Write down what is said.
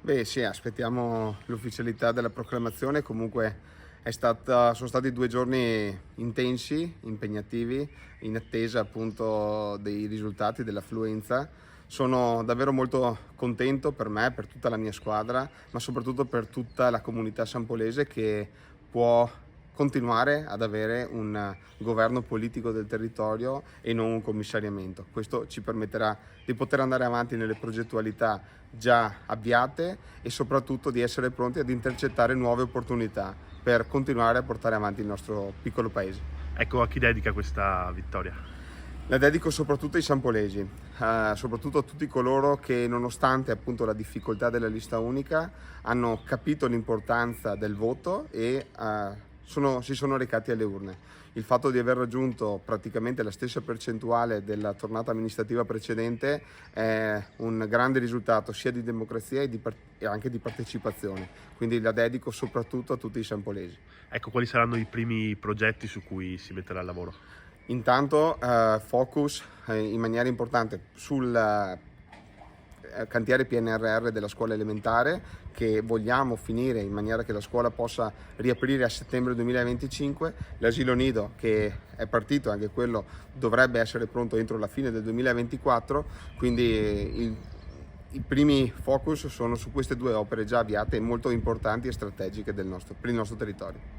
Beh sì, aspettiamo l'ufficialità della proclamazione, comunque sono stati 2 giorni intensi, impegnativi, in attesa appunto dei risultati dell'affluenza. Sono davvero molto contento per me, per tutta la mia squadra, ma soprattutto per tutta la comunità sampolese che può continuare ad avere un governo politico del territorio e non un commissariamento. Questo ci permetterà di poter andare avanti nelle progettualità già avviate e soprattutto di essere pronti ad intercettare nuove opportunità per continuare a portare avanti il nostro piccolo paese. Ecco, a chi dedica questa vittoria? La dedico soprattutto ai sampolesi, soprattutto a tutti coloro che, nonostante appunto la difficoltà della lista unica, hanno capito l'importanza del voto e si sono recati alle urne. Il fatto di aver raggiunto praticamente la stessa percentuale della tornata amministrativa precedente è un grande risultato sia di democrazia e anche di partecipazione, quindi la dedico soprattutto a tutti i sampolesi. Ecco, quali saranno i primi progetti su cui si metterà al lavoro? Intanto focus in maniera importante sul cantiere PNRR della scuola elementare, che vogliamo finire in maniera che la scuola possa riaprire a settembre 2025, l'asilo nido che è partito, anche quello dovrebbe essere pronto entro la fine del 2024, quindi i primi focus sono su queste due opere già avviate e molto importanti e strategiche per il nostro territorio.